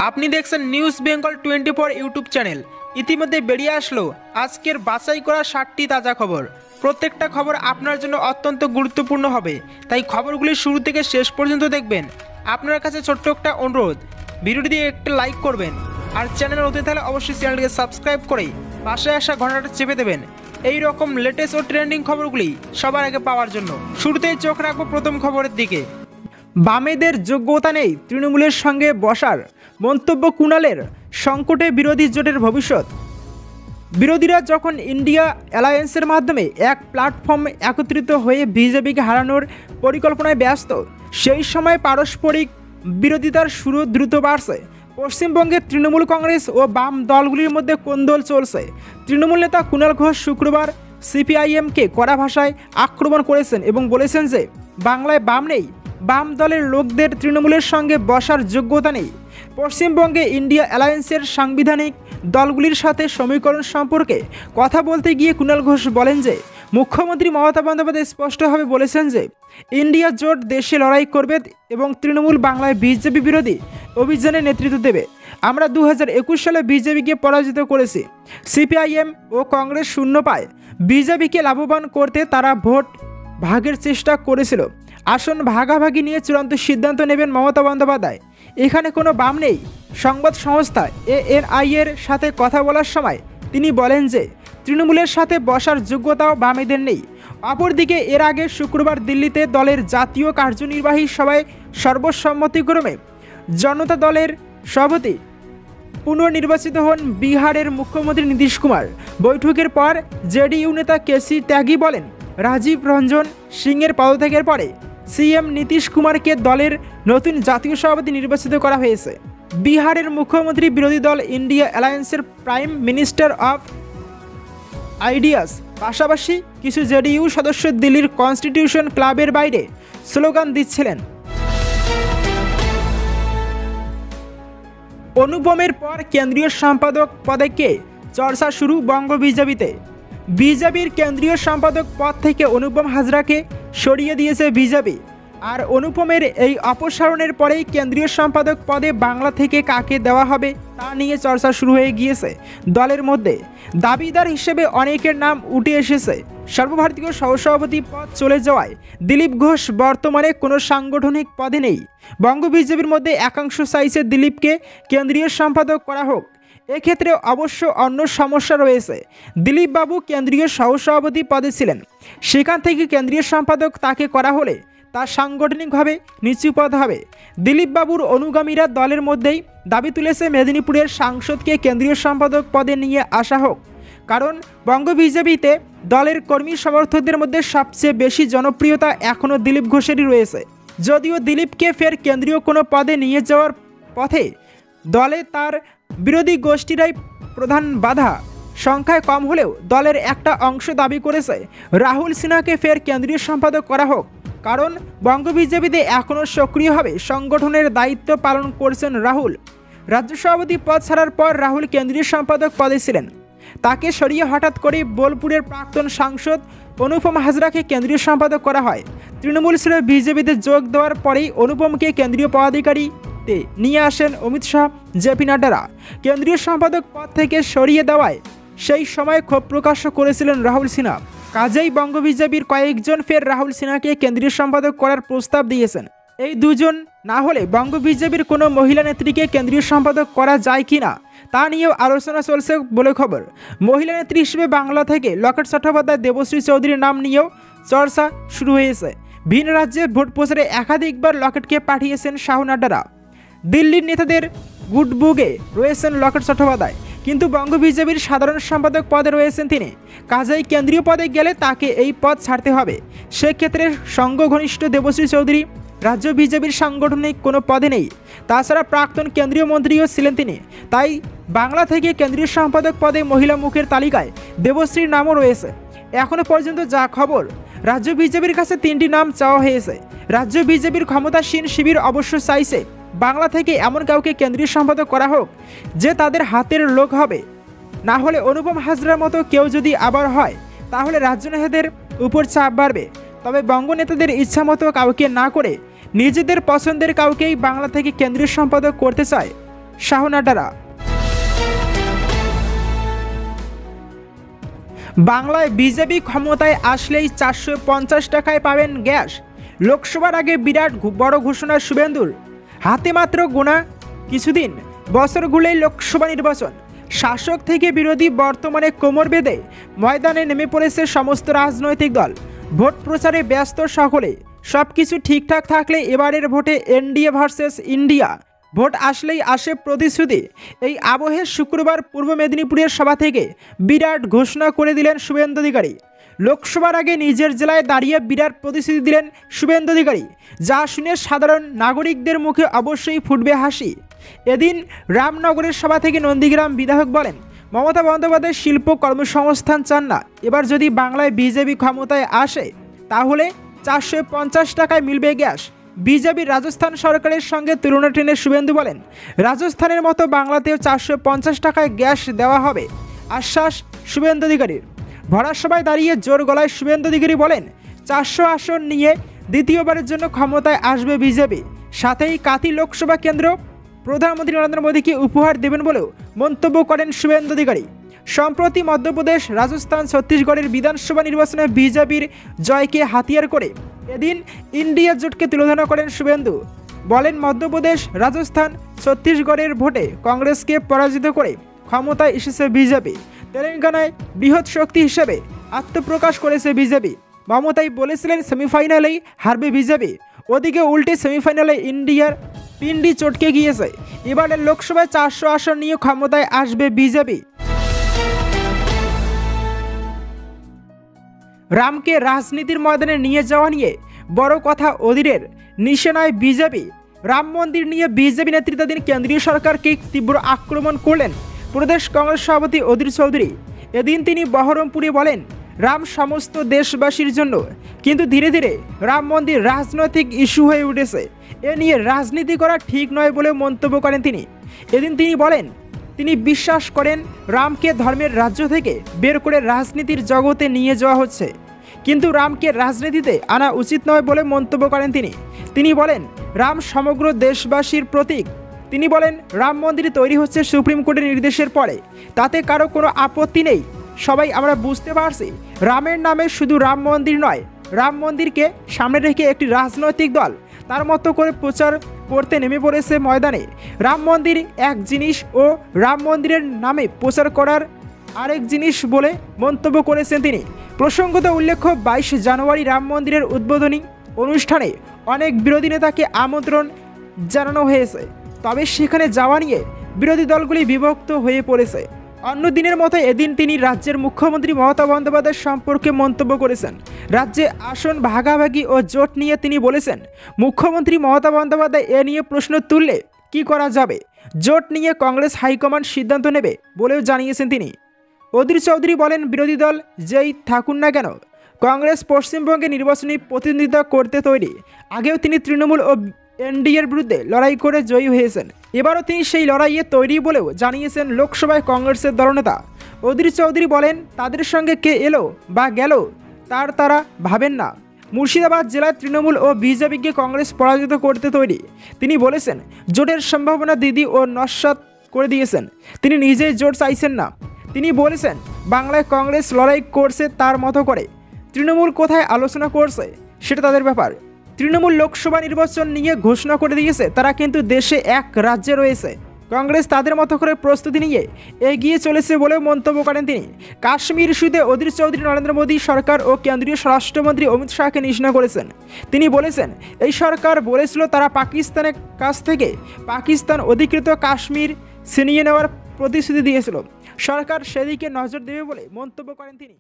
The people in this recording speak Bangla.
আপনি দেখছেন নিউজ বেঙ্গল 24 ইউটিউব চ্যানেল। ইতিমধ্যে বেরিয়ে আসলো আজকের বাছাই করা 60টি তাজা খবর। প্রত্যেকটা খবর আপনার জন্য অত্যন্ত গুরুত্বপূর্ণ হবে, তাই খবরগুলি শুরু থেকে শেষ পর্যন্ত দেখবেন। আপনার কাছে ছোট্ট একটা অনুরোধ, ভিডিওটি দিয়ে একটা লাইক করবেন, আর চ্যানেল নতুন থাকলে অবশ্যই চ্যানেলটিকে সাবস্ক্রাইব করে পাশে আসা ঘন্টাটা চেপে দেবেন এই রকম লেটেস্ট ও ট্রেন্ডিং খবরগুলি সবার আগে পাওয়ার জন্য। শুরুতেই চোখ রাখবো প্রথম খবরের দিকে। বামেদের যোগ্যতা নেই তৃণমূলের সঙ্গে বসার, মন্তব্য কুণালের। সংকটে বিরোধী জোটের ভবিষ্যৎ। বিরোধীরা যখন ইন্ডিয়া অ্যালায়েন্সের মাধ্যমে এক প্ল্যাটফর্ম একত্রিত হয়ে বিজেপিকে হারানোর পরিকল্পনায় ব্যস্ত, সেই সময় পারস্পরিক বিরোধিতার শুরু দ্রুত বাড়ছে। পশ্চিমবঙ্গের তৃণমূল কংগ্রেস ও বাম দলগুলির মধ্যে কোন্দল চলছে। তৃণমূল নেতা কুণাল ঘোষ শুক্রবার সিপিআইএমকে কড়া ভাষায় আক্রমণ করেছেন এবং বলেছেন যে বাংলায় বাম নেই, বাম দলের লোকদের তৃণমূলের সঙ্গে বসার যোগ্যতা নেই। পশ্চিমবঙ্গে ইন্ডিয়া অ্যালায়েন্সের সাংবিধানিক দলগুলির সাথে সমীকরণ সম্পর্কে কথা বলতে গিয়ে কুণাল ঘোষ বলেন যে মুখ্যমন্ত্রী মমতা বন্দ্যোপাধ্যায় স্পষ্টভাবে বলেছেন যে ইন্ডিয়া জোট দেশে লড়াই করবে এবং তৃণমূল বাংলায় বিজেপি বিরোধী অভিযানের নেতৃত্ব দেবে। আমরা 2021 সালে বিজেপিকে পরাজিত করেছি। সিপিআইএম ও কংগ্রেস শূন্য পায়। বিজেপিকে লাভবান করতে তারা ভোট ভাগের চেষ্টা করেছিল। আসন ভাগাভাগি নিয়ে চূড়ান্ত সিদ্ধান্ত নেবেন মমতা বন্দ্যোপাধ্যায়। এখানে কোনো বাম নেই। সংবাদ সংস্থা ANI এর সাথে কথা বলার সময় তিনি বলেন যে তৃণমূলের সাথে বসার যোগ্যতাও বামেদের নেই। অপরদিকে এর আগে শুক্রবার দিল্লিতে দলের জাতীয় কার্যনির্বাহী সভায় সর্বসম্মতিক্রমে জনতা দলের সভাপতি পুনর্নির্বাচিত হন বিহারের মুখ্যমন্ত্রী নীতিশ কুমার। বৈঠকের পর জেডিইউ নেতা কেসি ত্যাগী বলেন, রাজীব রঞ্জন সিংয়ের পদত্যাগের পরে সিএম নীতিশ কুমারকে দলের নতুন জাতীয় সভাপতি নির্বাচিত করা হয়েছে। বিহারের মুখ্যমন্ত্রী বিরোধী দল ইন্ডিয়া অ্যালায়েন্সের প্রাইম মিনিস্টার অফ আইডিয়াস। পাশাপাশি কিছু জেডিইউ সদস্য দিল্লির কনস্টিটিউশন ক্লাবের বাইরে স্লোগান দিচ্ছিলেন। অনুপমের পর কেন্দ্রীয় সম্পাদক পদে কে? চর্চা শুরু বঙ্গ বিজেপিতে। বিজেপির কেন্দ্রীয় সম্পাদক পদ থেকে অনুপম হাজরাকে সরিয়ে দিয়েছে বিজেপি। আর অনুপমের এই অপসারণের পরেই কেন্দ্রীয় সম্পাদক পদে বাংলা থেকে কাকে দেওয়া হবে তা নিয়ে চর্চা শুরু হয়ে গিয়েছে দলের মধ্যে। দাবিদার হিসেবে অনেকের নাম উঠে এসেছে। সর্বভারতীয় সহসভাপতি পদ চলে যাওয়ায় দিলীপ ঘোষ বর্তমানে কোনো সাংগঠনিক পদে নেই। বঙ্গ বিজেপির মধ্যে একাংশ চাইছে দিলীপকে কেন্দ্রীয় সম্পাদক করা হোক। এক্ষেত্রে অবশ্য অন্য সমস্যা রয়েছে। দিলীপ বাবু কেন্দ্রীয় সহসভাপতি পদে ছিলেন, সেখান থেকে কেন্দ্রীয় সম্পাদক তাকে করা হলে তা সাংগঠনিকভাবে নিচু পদ হবে। দিলীপ বাবুর অনুগামীরা দলের মধ্যেই দাবি তুলেছে মেদিনীপুরের সাংসদকে কেন্দ্রীয় সম্পাদক পদে নিয়ে আসা হোক, কারণ বঙ্গ বিজেপিতে দলের কর্মী সমর্থকদের মধ্যে সবচেয়ে বেশি জনপ্রিয়তা এখনও দিলীপ ঘোষেরই রয়েছে। যদিও দিলীপকে ফের কেন্দ্রীয় কোনো পদে নিয়ে যাওয়ার পথে দলে তার বিরোধী গোষ্ঠীরাই প্রধান বাধা। সংখ্যায় কম হলেও দলের একটা অংশ দাবি করেছে রাহুল সিনহাকে ফের কেন্দ্রীয় সম্পাদক করা হোক, কারণ বঙ্গ বিজেপিতে এখনও সক্রিয়ভাবে সংগঠনের দায়িত্ব পালন করছেন রাহুল। রাজ্য সভাপতি পদ ছাড়ার পর রাহুল কেন্দ্রীয় সম্পাদক পদে ছিলেন। তাকে সরিয়ে হঠাৎ করে বোলপুরের প্রাক্তন সাংসদ অনুপম হাজরাকে কেন্দ্রীয় সম্পাদক করা হয়। তৃণমূল ছেড়ে বিজেপিতে যোগ দেওয়ার পরেই অনুপমকে কেন্দ্রীয় পদাধিকারীতে নিয়ে আসেন অমিত শাহ, জেপি নাড্ডারা। কেন্দ্রীয় সম্পাদক পদ থেকে সরিয়ে দেওয়ায় সেই সময় ক্ষোভ প্রকাশ করেছিলেন রাহুল সিনহা। কাজেই বঙ্গ বিজেপির কয়েকজন ফের রাহুল সিনহাকে কেন্দ্রীয় সম্পাদক করার প্রস্তাব দিয়েছেন। এই দুজন না হলে বঙ্গ বিজেপির কোনো মহিলা নেত্রীকে কেন্দ্রীয় সম্পাদক করা যায় কি না তা নিয়েও আলোচনা চলছে বলে খবর। মহিলা নেত্রী হিসেবে বাংলা থেকে লকেট চট্টোপাধ্যায়, দেবশ্রী চৌধুরীর নাম নিয়েও চর্চা শুরু হয়েছে। ভিন রাজ্যে ভোট প্রচারে একাধিকবার লকেটকে পাঠিয়েছেন শাহ নাড্ডারা। দিল্লির নেতাদের গুডবুকে রয়েছেন লকেট চট্টোপাধ্যায়, কিন্তু বঙ্গ বিজেপির সাধারণ সম্পাদক পদে রয়েছেন তিনি। কাজেই কেন্দ্রীয় পদে গেলে তাকে এই পদ ছাড়তে হবে। সেক্ষেত্রে সঙ্গ ঘনিষ্ঠ দেবশ্রী চৌধুরী রাজ্য বিজেপির সাংগঠনিক কোনো পদে নেই। তাছাড়া প্রাক্তন কেন্দ্রীয় মন্ত্রীও ছিলেন তিনি। তাই বাংলা থেকে কেন্দ্রীয় সম্পাদক পদে মহিলা মুখের তালিকায় দেবশ্রীর নামও রয়েছে। এখনও পর্যন্ত যা খবর, রাজ্য বিজেপির কাছে 3টি নাম চাওয়া হয়েছে। রাজ্য বিজেপির ক্ষমতাসীন শিবির অবশ্য চাইছে বাংলা থেকে এমন কাউকে কেন্দ্রীয় সম্পাদক করা হোক যে তাদের হাতের লোক হবে। না হলে অনুপম হাজরার মতো কেউ যদি আবার হয় তাহলে রাজ্য নেতাদের উপর চাপ বাড়বে। তবে বঙ্গ নেতাদের ইচ্ছামতো কাউকে না করে নিজেদের পছন্দের কাউকেই বাংলা থেকে কেন্দ্রীয় সম্পাদক করতে চায় শাহনাটারা। বাংলায় বিজেপি ক্ষমতায় আসলেই 450 টাকায় পাবেন গ্যাস। লোকসভার আগে বিরাট বড় ঘোষণা শুভেন্দুর। হাতে মাত্র গোনা কিছুদিন, বছর গুলেই লোকসভা নির্বাচন। শাসক থেকে বিরোধী বর্তমানে কোমর বেঁধে ময়দানে নেমে পড়েছে সমস্ত রাজনৈতিক দল। ভোট প্রচারে ব্যস্ত সকলে। সব কিছু ঠিকঠাক থাকলে এবারের ভোটে এনডিএ ভার্সেস ইন্ডিয়া। ভোট আসলেই আসে প্রতিশ্রুতি। এই আবহে শুক্রবার পূর্ব মেদিনীপুরের সভা থেকে বিরাট ঘোষণা করে দিলেন শুভেন্দু অধিকারী। লোকসভার আগে নিজের জেলায় দাঁড়িয়ে বিরাট প্রতিশ্রুতি দিলেন শুভেন্দু অধিকারী, যা শুনে সাধারণ নাগরিকদের মুখে অবশ্যই ফুটবে হাসি। এদিন রামনগরের সভা থেকে নন্দীগ্রাম বিধায়ক বলেন, মমতা বন্দ্যোপাধ্যায় শিল্প কর্মসংস্থান চান না। এবার যদি বাংলায় বিজেপি ক্ষমতায় আসে তাহলে 450 টাকায় মিলবে গ্যাস। বিজেপির রাজস্থান সরকারের সঙ্গে তুলনা টেনে শুভেন্দু বলেন, রাজস্থানের মতো বাংলাতেও 450 টাকায় গ্যাস দেওয়া হবে, আশ্বাস শুভেন্দু অধিকারীর। ভরা সভায় দাঁড়িয়ে জোর গলায় শুভেন্দু অধিকারী বলেন, 400 আসন নিয়ে দ্বিতীয়বারের জন্য ক্ষমতায় আসবে বিজেপি। সাথেই কাতি লোকসভা কেন্দ্র প্রধানমন্ত্রী নরেন্দ্র মোদীকে উপহার দেবেন বলেও মন্তব্য করেন শুভেন্দু অধিকারী। সম্প্রতি মধ্যপ্রদেশ, রাজস্থান, ছত্তিশগড়ের বিধানসভা নির্বাচনে বিজেপির জয়কে হাতিয়ার করে এদিন ইন্ডিয়া জোটকে তুলে করেন শুভেন্দু। বলেন, মধ্যপ্রদেশ, রাজস্থান, ছত্তিশগড়ের ভোটে কংগ্রেসকে পরাজিত করে ক্ষমতায় এসেছে বিজেপি। তেলেঙ্গানায় বৃহৎ শক্তি হিসেবে আত্মপ্রকাশ করেছে বিজেপি। মমতাই বলেছিলেন সেমিফাইনালেই হারবে বিজেপি, ওদিকে উল্টে সেমিফাইনালে ইন্ডিয়ার পিন্ডি চটকে গিয়েছে। এবারের লোকসভায় 400 আসন নিয়ে ক্ষমতায় আসবে বিজেপি। রামকে রাজনীতির ময়দানে নিয়ে যাওয়া নিয়ে বড় কথা অধীরের, নিশানায় বিজেপি। রাম মন্দির নিয়ে বিজেপি নেতৃত্বাধীন কেন্দ্রীয় সরকারকে তীব্র আক্রমণ করলেন প্রদেশ কংগ্রেস সভাপতি অধীর চৌধুরী। এদিন তিনি বহরমপুরে বলেন, রাম সমস্ত দেশবাসীর জন্য, কিন্তু ধীরে ধীরে রাম মন্দির রাজনৈতিক ইস্যু হয়ে উঠেছে। এ নিয়ে রাজনীতি করা ঠিক নয় বলে মন্তব্য করেন তিনি। এদিন তিনি বলেন, তিনি বিশ্বাস করেন রামকে ধর্মের রাজ্য থেকে বের করে রাজনীতির জগতে নিয়ে যাওয়া হচ্ছে, কিন্তু রামকে রাজনীতিতে আনা উচিত নয় বলে মন্তব্য করেন তিনি। তিনি বলেন, রাম সমগ্র দেশবাসীর প্রতীক। তিনি বলেন, রাম মন্দির তৈরি হচ্ছে সুপ্রিম কোর্টের নির্দেশের পরে, তাতে কারো কোনো আপত্তি নেই। সবাই আমরা বুঝতে পারছি রামের নামে শুধু রাম মন্দির নয়, রাম মন্দিরকে সামনে রেখে একটি রাজনৈতিক দল তার মতো করে প্রচার করতে নেমে পড়েছে ময়দানে। রাম মন্দির এক জিনিস ও রাম মন্দিরের নামে প্রচার করার আরেক জিনিস বলে মন্তব্য করেছেন তিনি। প্রসঙ্গত উল্লেখ্য, 22 জানুয়ারি রাম মন্দিরের উদ্বোধনী অনুষ্ঠানে অনেক বিরোধী নেতাকে আমন্ত্রণ জানানো হয়েছে, তবে সেখানে যাওয়া নিয়ে বিরোধী দলগুলি বিভক্ত হয়ে পড়েছে। অন্য দিনের মতো এদিন তিনি রাজ্যের মুখ্যমন্ত্রী মমতা বন্দ্যোপাধ্যায় সম্পর্কে মন্তব্য করেছেন। রাজ্যে আসন ভাগাভাগি ও জোট নিয়ে তিনি বলেছেন, মুখ্যমন্ত্রী মমতা বন্দ্যোপাধ্যায় এ নিয়ে প্রশ্ন তুললে কি করা যাবে, জোট নিয়ে কংগ্রেস হাইকমান্ড সিদ্ধান্ত নেবে বলেও জানিয়েছেন তিনি। অধীর চৌধুরী বলেন, বিরোধী দল যেই থাকুন না কেন, কংগ্রেস পশ্চিমবঙ্গে নির্বাচনী প্রতিনিধিত্ব করতে তৈরি। আগেও তিনি তৃণমূল ও এনডিএর বিরুদ্ধে লড়াই করে জয়ী হয়েছেন, এবারও তিনি সেই লড়াইয়ে তৈরি বলেও জানিয়েছেন লোকসভায় কংগ্রেসের দলনেতা। অধীর চৌধুরী বলেন, তাদের সঙ্গে কে এলো বা গেল তারা ভাবেন না। মুর্শিদাবাদ জেলায় তৃণমূল ও বিজেপিকে কংগ্রেস পরাজিত করতে তৈরি। তিনি বলেছেন, জোটের সম্ভাবনা দিদি ও নস্যাৎ করে দিয়েছেন, তিনি নিজেই জোট চাইছেন না। তিনি বলেছেন, বাংলায় কংগ্রেস লড়াই করছে তার মতো করে, তৃণমূল কোথায় আলোচনা করছে সেটা তাদের ব্যাপার। তৃণমূল লোকসভা নির্বাচন নিয়ে ঘোষণা করে দিয়েছে, তারা কিন্তু দেশে এক রাজ্যে রয়েছে। কংগ্রেস তাদের মতো করে প্রস্তুতি নিয়ে এগিয়ে চলেছে বলেও মন্তব্য করেন তিনি। কাশ্মীর ইস্যুতে অধীর চৌধুরী নরেন্দ্র মোদী সরকার ও কেন্দ্রীয় স্বরাষ্ট্রমন্ত্রী অমিত শাহকে নিশানা করেছেন। তিনি বলেছেন, এই সরকার বলেছিল তারা পাকিস্তানের কাছ থেকে পাকিস্তান অধিকৃত কাশ্মীর ছিনিয়ে নেওয়ার প্রতিশ্রুতি দিয়েছিল, সরকার সেদিকে নজর দেবে বলে মন্তব্য করেন তিনি।